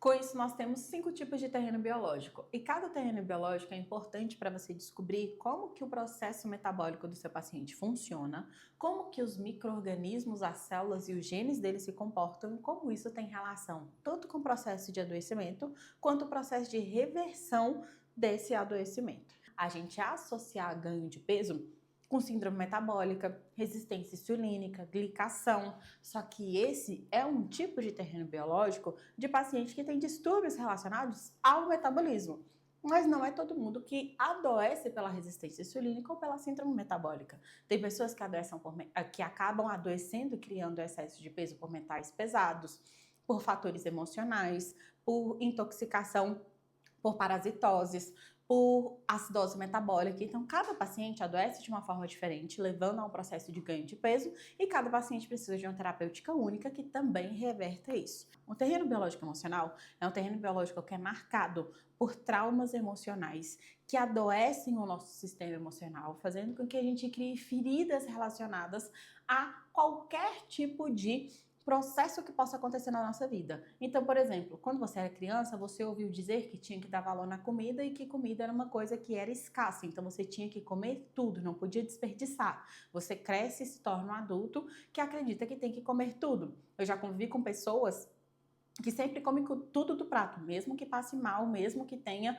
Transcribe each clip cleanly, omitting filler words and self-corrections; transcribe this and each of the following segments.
Com isso, nós temos 5 tipos de terreno biológico. E cada terreno biológico é importante para você descobrir como que o processo metabólico do seu paciente funciona, como que os micro-organismos, as células e os genes dele se comportam e como isso tem relação tanto com o processo de adoecimento quanto o processo de reversão desse adoecimento. A gente associar ganho de peso com síndrome metabólica, resistência insulínica, glicação. Só que esse é um tipo de terreno biológico de paciente que tem distúrbios relacionados ao metabolismo. Mas não é todo mundo que adoece pela resistência insulínica ou pela síndrome metabólica. Tem pessoas que acabam adoecendo e criando excesso de peso por metais pesados, por fatores emocionais, por intoxicação, por parasitoses, por acidose metabólica. Então, cada paciente adoece de uma forma diferente, levando a um processo de ganho de peso, e cada paciente precisa de uma terapêutica única que também reverta isso. O terreno biológico emocional é um terreno biológico que é marcado por traumas emocionais que adoecem o nosso sistema emocional, fazendo com que a gente crie feridas relacionadas a qualquer tipo de processo que possa acontecer na nossa vida. Então, por exemplo, quando você era criança, você ouviu dizer que tinha que dar valor na comida e que comida era uma coisa que era escassa, então você tinha que comer tudo, não podia desperdiçar. Você cresce e se torna um adulto que acredita que tem que comer tudo. Eu já convivi com pessoas que sempre come tudo do prato, mesmo que passe mal, mesmo que tenha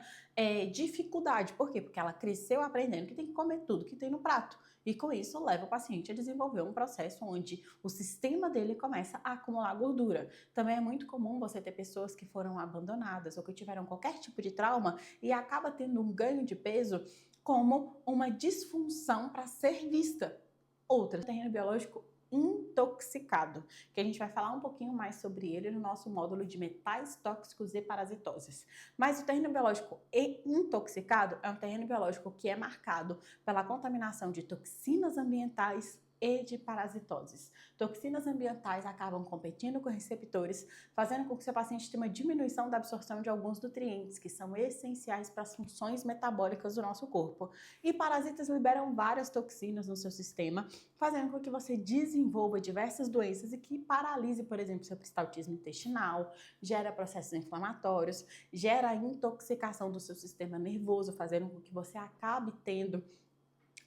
dificuldade. Por quê? Porque ela cresceu aprendendo que tem que comer tudo que tem no prato. E com isso leva o paciente a desenvolver um processo onde o sistema dele começa a acumular gordura. Também é muito comum você ter pessoas que foram abandonadas ou que tiveram qualquer tipo de trauma e acaba tendo um ganho de peso como uma disfunção para ser vista. Outra, terreno biológico intoxicado, que a gente vai falar um pouquinho mais sobre ele no nosso módulo de metais tóxicos e parasitoses. Mas o terreno biológico intoxicado é um terreno biológico que é marcado pela contaminação de toxinas ambientais e de parasitoses. Toxinas ambientais acabam competindo com receptores, fazendo com que seu paciente tenha uma diminuição da absorção de alguns nutrientes que são essenciais para as funções metabólicas do nosso corpo. E parasitas liberam várias toxinas no seu sistema, fazendo com que você desenvolva diversas doenças e que paralise, por exemplo, seu peristaltismo intestinal, gera processos inflamatórios, gera intoxicação do seu sistema nervoso, fazendo com que você acabe tendo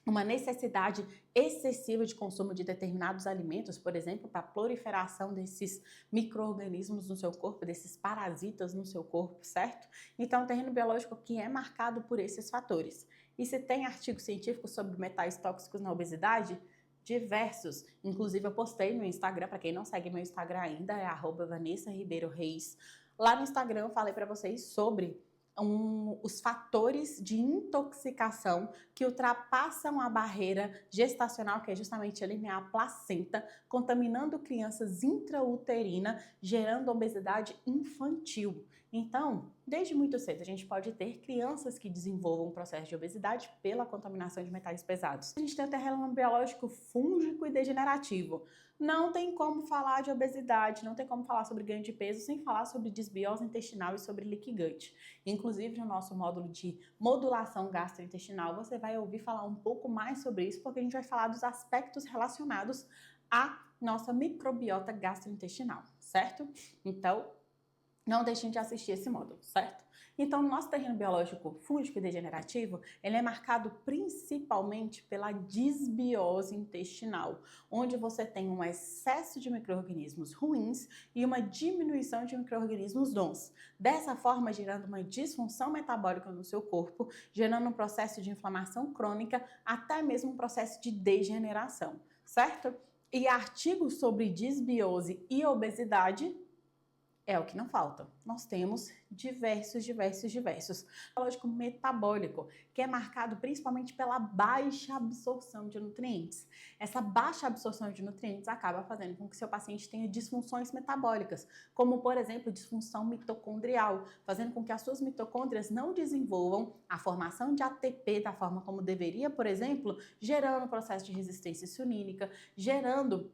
uma necessidade excessiva de consumo de determinados alimentos, por exemplo, para a proliferação desses micro-organismos no seu corpo, desses parasitas no seu corpo, certo? Então, é um terreno biológico que é marcado por esses fatores. E se tem artigos científicos sobre metais tóxicos na obesidade? Diversos. Inclusive, eu postei no Instagram, para quem não segue meu Instagram ainda, é @VanessaRibeiroReis. Lá no Instagram eu falei para vocês sobre os fatores de intoxicação que ultrapassam a barreira gestacional, que é justamente eliminar a placenta, contaminando crianças intrauterina, gerando obesidade infantil. Então, desde muito cedo, a gente pode ter crianças que desenvolvam um processo de obesidade pela contaminação de metais pesados. A gente tem o terreno biológico fúngico e degenerativo. Não tem como falar de obesidade, não tem como falar sobre ganho de peso sem falar sobre desbiose intestinal e sobre leaky gut. Inclusive, no nosso módulo de modulação gastrointestinal, você vai ouvir falar um pouco mais sobre isso, porque a gente vai falar dos aspectos relacionados à nossa microbiota gastrointestinal, certo? Então, não deixem de assistir esse módulo, certo? Então, o nosso terreno biológico fúngico e degenerativo, ele é marcado principalmente pela disbiose intestinal, onde você tem um excesso de micro-organismos ruins e uma diminuição de micro-organismos bons. Dessa forma, gerando uma disfunção metabólica no seu corpo, gerando um processo de inflamação crônica, até mesmo um processo de degeneração, certo? E artigos sobre disbiose e obesidade é o que não falta. Nós temos diversos. Biológico metabólico, que é marcado principalmente pela baixa absorção de nutrientes. Essa baixa absorção de nutrientes acaba fazendo com que seu paciente tenha disfunções metabólicas, como, por exemplo, disfunção mitocondrial, fazendo com que as suas mitocôndrias não desenvolvam a formação de ATP da forma como deveria, por exemplo, gerando processo de resistência insulínica, gerando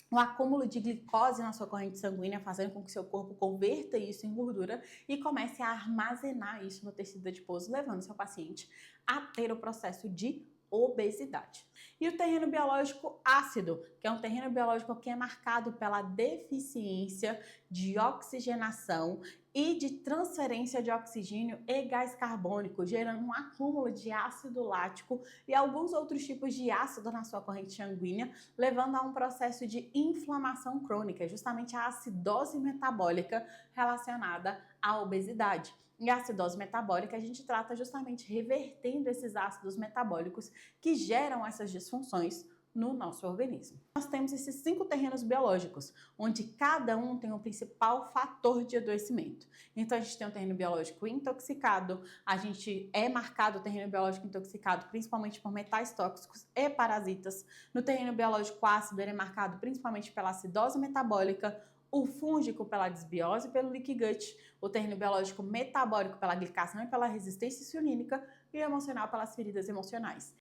um acúmulo de glicose na sua corrente sanguínea, fazendo com que seu corpo converta isso em gordura e comece a armazenar isso no tecido adiposo, levando seu paciente a ter o processo de obesidade. E o terreno biológico ácido, que é um terreno biológico que é marcado pela deficiência de oxigenação e de transferência de oxigênio e gás carbônico, gerando um acúmulo de ácido lático e alguns outros tipos de ácido na sua corrente sanguínea, levando a um processo de inflamação crônica, justamente a acidose metabólica relacionada à obesidade. E a acidose metabólica a gente trata justamente revertendo esses ácidos metabólicos que geram essas disfunções no nosso organismo. Nós temos esses 5 terrenos biológicos, onde cada um tem um principal fator de adoecimento. Então a gente tem o terreno biológico intoxicado, a gente é marcado o terreno biológico intoxicado principalmente por metais tóxicos e parasitas. No terreno biológico ácido ele é marcado principalmente pela acidose metabólica, o fúngico pela desbiose e pelo leaky gut, o terreno biológico metabólico pela glicação e pela resistência insulínica e o emocional pelas feridas emocionais.